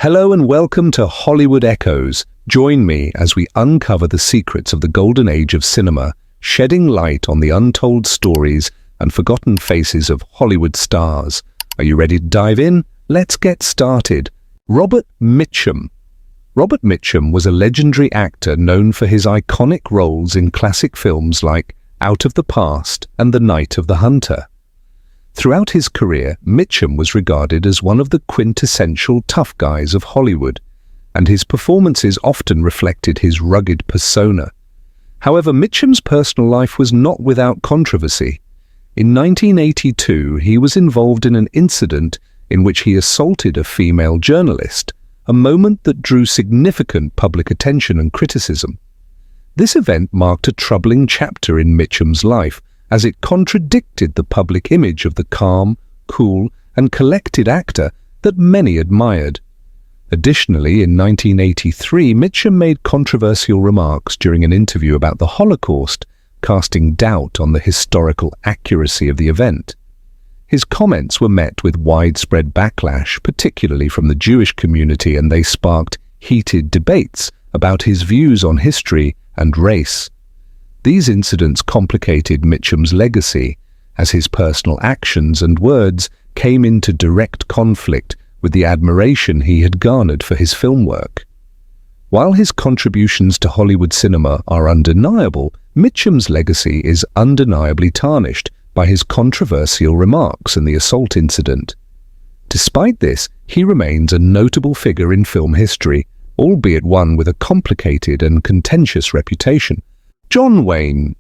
Hello and welcome to Hollywood Echoes. Join me as we uncover the secrets of the golden age of cinema, shedding light on the untold stories and forgotten faces of Hollywood stars. Are you ready to dive in? Let's get started. Robert Mitchum. Robert Mitchum was a legendary actor known for his iconic roles in classic films like Out of the Past and The Night of the Hunter. Throughout his career, Mitchum was regarded as one of the quintessential tough guys of Hollywood, and his performances often reflected his rugged persona. However, Mitchum's personal life was not without controversy. In 1982, he was involved in an incident in which he assaulted a female journalist, a moment that drew significant public attention and criticism. This event marked a troubling chapter in Mitchum's life, as it contradicted the public image of the calm, cool, and collected actor that many admired. Additionally, in 1983, Mitchum made controversial remarks during an interview about the Holocaust, casting doubt on the historical accuracy of the event. His comments were met with widespread backlash, particularly from the Jewish community, and they sparked heated debates about his views on history and race. These incidents complicated Mitchum's legacy, as his personal actions and words came into direct conflict with the admiration he had garnered for his film work. While his contributions to Hollywood cinema are undeniable, Mitchum's legacy is undeniably tarnished by his controversial remarks and the assault incident. Despite this, he remains a notable figure in film history, albeit one with a complicated and contentious reputation. John Wayne,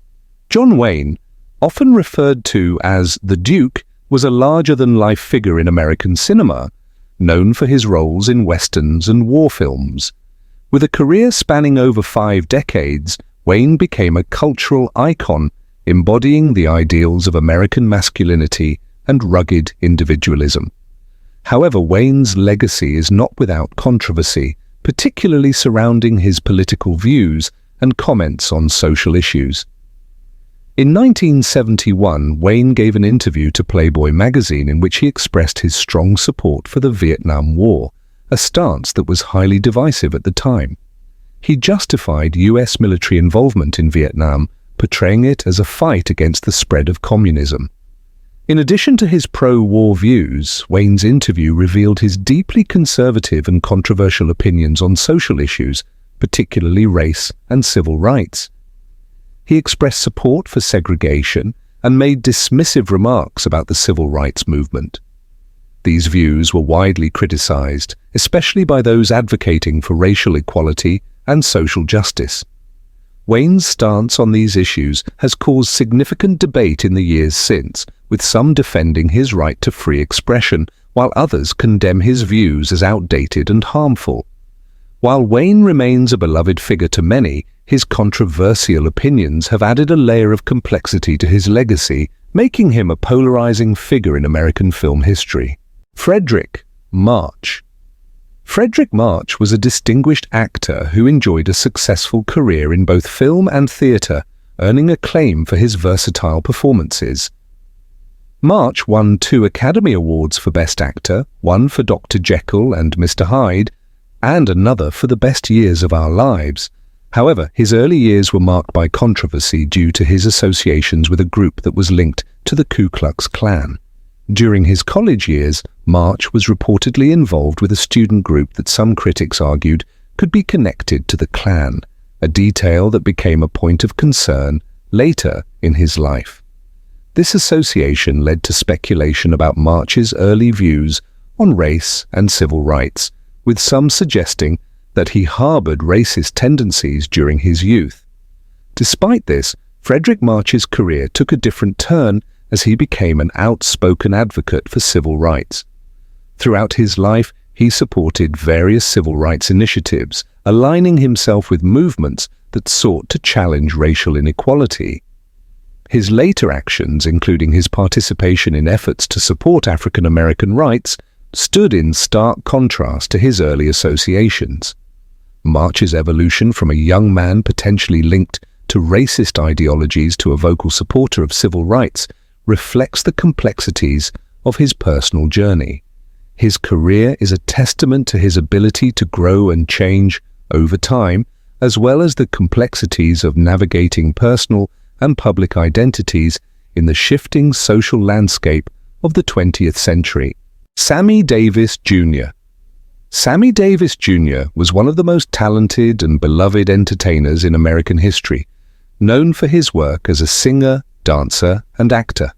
often referred to as the Duke, was a larger-than-life figure in American cinema, known for his roles in westerns and war films. With a career spanning over 5 decades, Wayne became a cultural icon, embodying the ideals of American masculinity and rugged individualism. However, Wayne's legacy is not without controversy, particularly surrounding his political views and comments on social issues. In 1971, Wayne gave an interview to Playboy magazine in which he expressed his strong support for the Vietnam War, a stance that was highly divisive at the time. He justified U.S. military involvement in Vietnam, portraying it as a fight against the spread of communism. In addition to his pro-war views, Wayne's interview revealed his deeply conservative and controversial opinions on social issues, particularly race and civil rights. He expressed support for segregation and made dismissive remarks about the civil rights movement. These views were widely criticized, especially by those advocating for racial equality and social justice. Wayne's stance on these issues has caused significant debate in the years since, with some defending his right to free expression, while others condemn his views as outdated and harmful. While Wayne remains a beloved figure to many, his controversial opinions have added a layer of complexity to his legacy, making him a polarizing figure in American film history. Fredric March. Fredric March was a distinguished actor who enjoyed a successful career in both film and theater, earning acclaim for his versatile performances. March won 2 Academy Awards for Best Actor, one for Dr. Jekyll and Mr. Hyde, and another for The Best Years of Our Lives. However, his early years were marked by controversy due to his associations with a group that was linked to the Ku Klux Klan. During his college years, March was reportedly involved with a student group that some critics argued could be connected to the Klan, a detail that became a point of concern later in his life. This association led to speculation about March's early views on race and civil rights, with some suggesting that he harbored racist tendencies during his youth. Despite this, Fredric March's career took a different turn as he became an outspoken advocate for civil rights. Throughout his life, he supported various civil rights initiatives, aligning himself with movements that sought to challenge racial inequality. His later actions, including his participation in efforts to support African American rights, stood in stark contrast to his early associations. March's evolution from a young man potentially linked to racist ideologies to a vocal supporter of civil rights reflects the complexities of his personal journey. His career is a testament to his ability to grow and change over time, as well as the complexities of navigating personal and public identities in the shifting social landscape of the 20th century. Sammy Davis Jr. Sammy Davis Jr. was one of the most talented and beloved entertainers in American history, known for his work as a singer, dancer, and actor.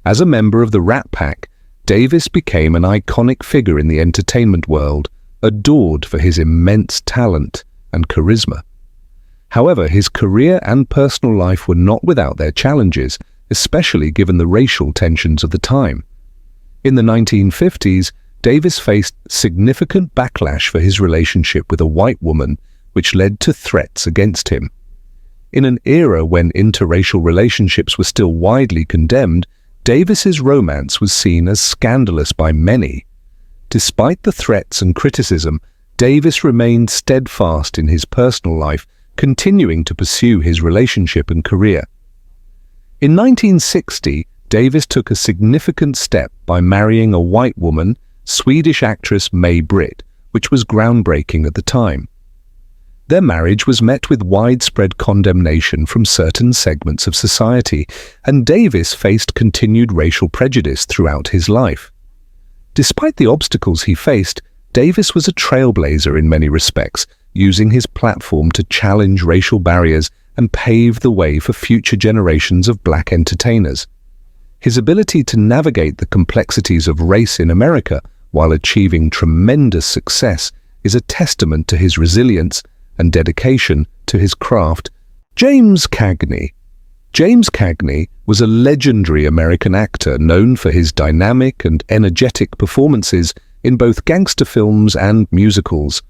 As a member of the Rat Pack, Davis became an iconic figure in the entertainment world, adored for his immense talent and charisma. However, his career and personal life were not without their challenges, especially given the racial tensions of the time. In the 1950s, Davis faced significant backlash for his relationship with a white woman, which led to threats against him. In an era when interracial relationships were still widely condemned, Davis's romance was seen as scandalous by many. Despite the threats and criticism, Davis remained steadfast in his personal life, continuing to pursue his relationship and career. In 1960, Davis took a significant step by marrying a white woman, Swedish actress May Britt, which was groundbreaking at the time. Their marriage was met with widespread condemnation from certain segments of society, and Davis faced continued racial prejudice throughout his life. Despite the obstacles he faced, Davis was a trailblazer in many respects, using his platform to challenge racial barriers and pave the way for future generations of black entertainers. His ability to navigate the complexities of race in America while achieving tremendous success is a testament to his resilience and dedication to his craft. James Cagney. James Cagney was a legendary American actor known for his dynamic and energetic performances in both gangster films and musicals.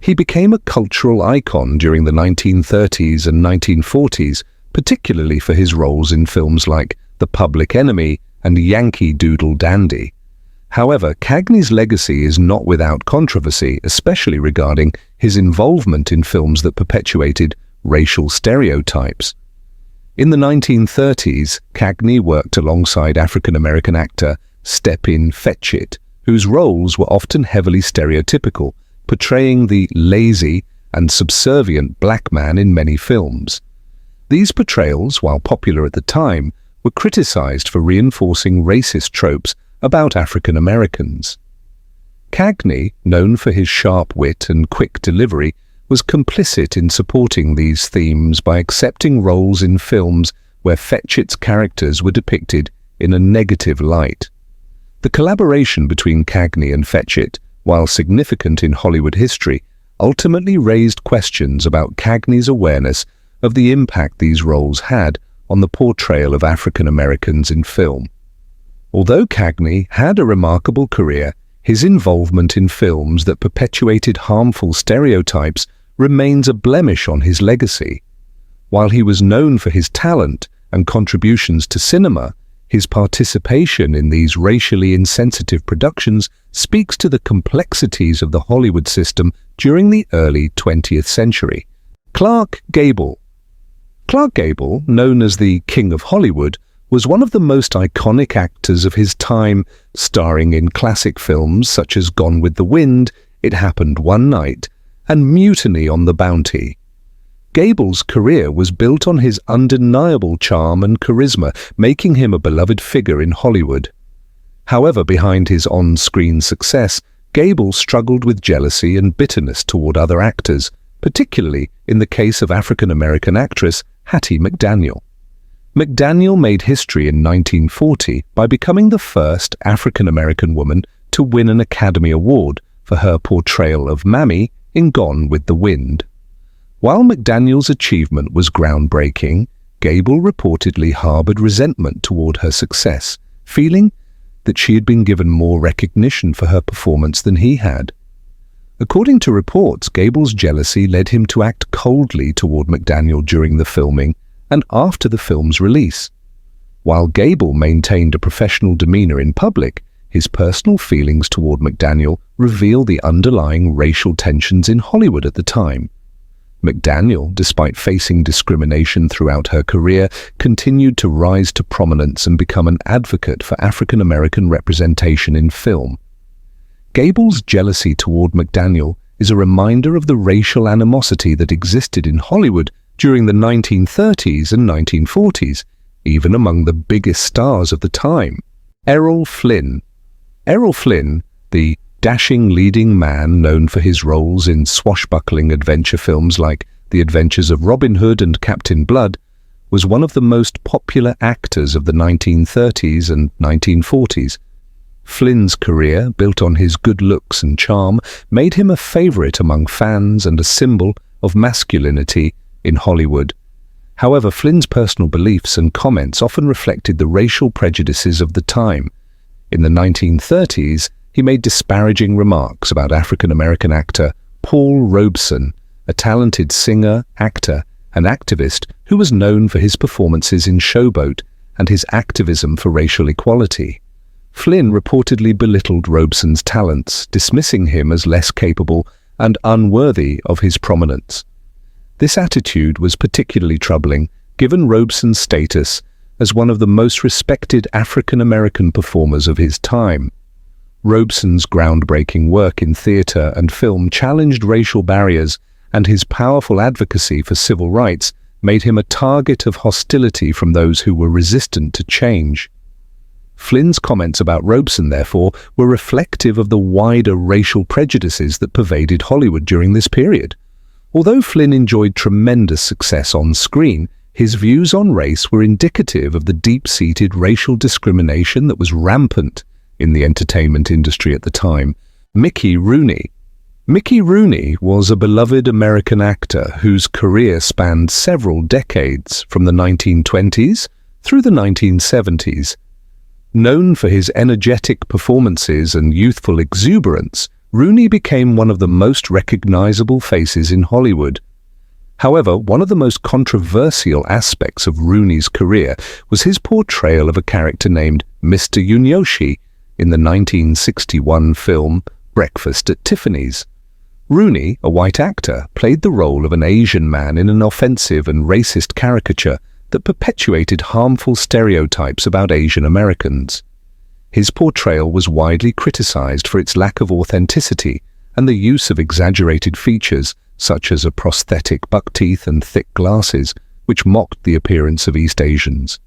He became a cultural icon during the 1930s and 1940s, particularly for his roles in films like The Public Enemy and Yankee Doodle Dandy. However, Cagney's legacy is not without controversy, especially regarding his involvement in films that perpetuated racial stereotypes. In the 1930s, Cagney worked alongside African-American actor Stepin Fetchit, whose roles were often heavily stereotypical, portraying the lazy and subservient black man in many films. These portrayals, while popular at the time, were criticized for reinforcing racist tropes about African Americans. Cagney, known for his sharp wit and quick delivery, was complicit in supporting these themes by accepting roles in films where Fetchit's characters were depicted in a negative light. The collaboration between Cagney and Fetchit, while significant in Hollywood history, ultimately raised questions about Cagney's awareness of the impact these roles had on the portrayal of African Americans in film. Although Cagney had a remarkable career, his involvement in films that perpetuated harmful stereotypes remains a blemish on his legacy. While he was known for his talent and contributions to cinema, his participation in these racially insensitive productions speaks to the complexities of the Hollywood system during the early 20th century. Clark Gable. Clark Gable, known as the King of Hollywood, was one of the most iconic actors of his time, starring in classic films such as Gone with the Wind, It Happened One Night, and Mutiny on the Bounty. Gable's career was built on his undeniable charm and charisma, making him a beloved figure in Hollywood. However, behind his on-screen success, Gable struggled with jealousy and bitterness toward other actors, particularly in the case of African-American actress Hattie McDaniel. McDaniel made history in 1940 by becoming the first African-American woman to win an Academy Award for her portrayal of Mammy in Gone with the Wind. While McDaniel's achievement was groundbreaking, Gable reportedly harbored resentment toward her success, feeling that she had been given more recognition for her performance than he had. According to reports, Gable's jealousy led him to act coldly toward McDaniel during the filming and after the film's release. While Gable maintained a professional demeanor in public, his personal feelings toward McDaniel reveal the underlying racial tensions in Hollywood at the time. McDaniel, despite facing discrimination throughout her career, continued to rise to prominence and become an advocate for African American representation in film. Gable's jealousy toward McDaniel is a reminder of the racial animosity that existed in Hollywood during the 1930s and 1940s, even among the biggest stars of the time. Errol Flynn. Errol Flynn, the dashing leading man known for his roles in swashbuckling adventure films like The Adventures of Robin Hood and Captain Blood, was one of the most popular actors of the 1930s and 1940s. Flynn's career, built on his good looks and charm, made him a favorite among fans and a symbol of masculinity in Hollywood. However, Flynn's personal beliefs and comments often reflected the racial prejudices of the time. In the 1930s, he made disparaging remarks about African-American actor Paul Robeson, a talented singer, actor, and activist who was known for his performances in Showboat and his activism for racial equality. Flynn reportedly belittled Robeson's talents, dismissing him as less capable and unworthy of his prominence. This attitude was particularly troubling, given Robeson's status as one of the most respected African-American performers of his time. Robeson's groundbreaking work in theater and film challenged racial barriers, and his powerful advocacy for civil rights made him a target of hostility from those who were resistant to change. Flynn's comments about Robeson, therefore, were reflective of the wider racial prejudices that pervaded Hollywood during this period. Although Flynn enjoyed tremendous success on screen, his views on race were indicative of the deep-seated racial discrimination that was rampant in the entertainment industry at the time. Mickey Rooney. Mickey Rooney was a beloved American actor whose career spanned several decades, from the 1920s through the 1970s. Known for his energetic performances and youthful exuberance, Rooney became one of the most recognizable faces in Hollywood. However, one of the most controversial aspects of Rooney's career was his portrayal of a character named Mr. Yunyoshi in the 1961 film Breakfast at Tiffany's. Rooney, a white actor, played the role of an Asian man in an offensive and racist caricature that perpetuated harmful stereotypes about Asian Americans. His portrayal was widely criticized for its lack of authenticity and the use of exaggerated features such as a prosthetic buck teeth and thick glasses, which mocked the appearance of East Asians.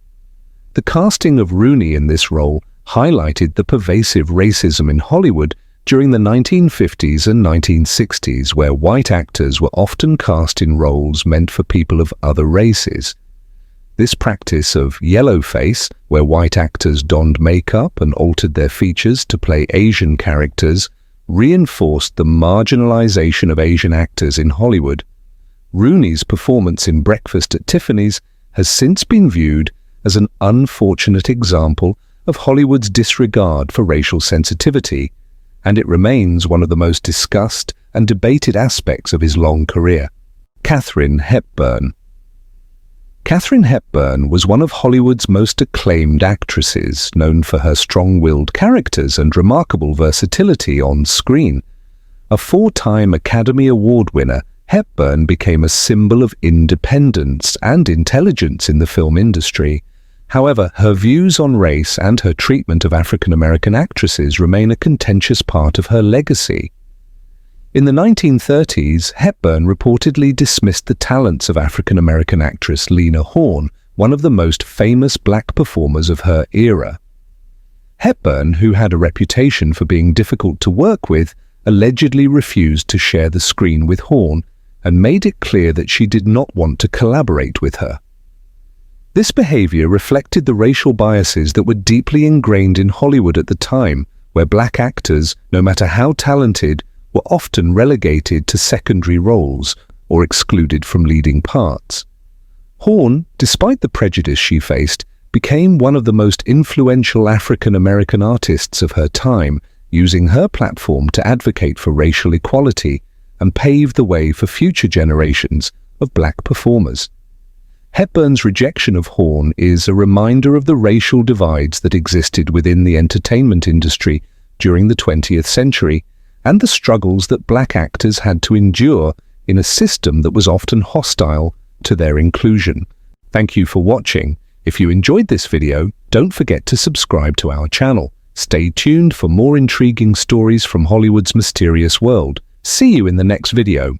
The casting of Rooney in this role highlighted the pervasive racism in Hollywood during the 1950s and 1960s, where white actors were often cast in roles meant for people of other races. This practice of yellowface, where white actors donned makeup and altered their features to play Asian characters, reinforced the marginalization of Asian actors in Hollywood. Rooney's performance in Breakfast at Tiffany's has since been viewed as an unfortunate example of Hollywood's disregard for racial sensitivity, and it remains one of the most discussed and debated aspects of his long career. Katharine Hepburn. Katharine Hepburn was one of Hollywood's most acclaimed actresses, known for her strong-willed characters and remarkable versatility on screen. A four-time Academy Award winner, Hepburn became a symbol of independence and intelligence in the film industry. However, her views on race and her treatment of African-American actresses remain a contentious part of her legacy. In the 1930s, Hepburn reportedly dismissed the talents of African-American actress Lena Horne, one of the most famous black performers of her era. Hepburn, who had a reputation for being difficult to work with, allegedly refused to share the screen with Horne and made it clear that she did not want to collaborate with her. This behavior reflected the racial biases that were deeply ingrained in Hollywood at the time, where black actors, no matter how talented, were often relegated to secondary roles or excluded from leading parts. Horne, despite the prejudice she faced, became one of the most influential African-American artists of her time, using her platform to advocate for racial equality and pave the way for future generations of black performers. Hepburn's rejection of Horne is a reminder of the racial divides that existed within the entertainment industry during the 20th century, and the struggles that black actors had to endure in a system that was often hostile to their inclusion. Thank you for watching. If you enjoyed this video, don't forget to subscribe to our channel. Stay tuned for more intriguing stories from Hollywood's mysterious world. See you in the next video.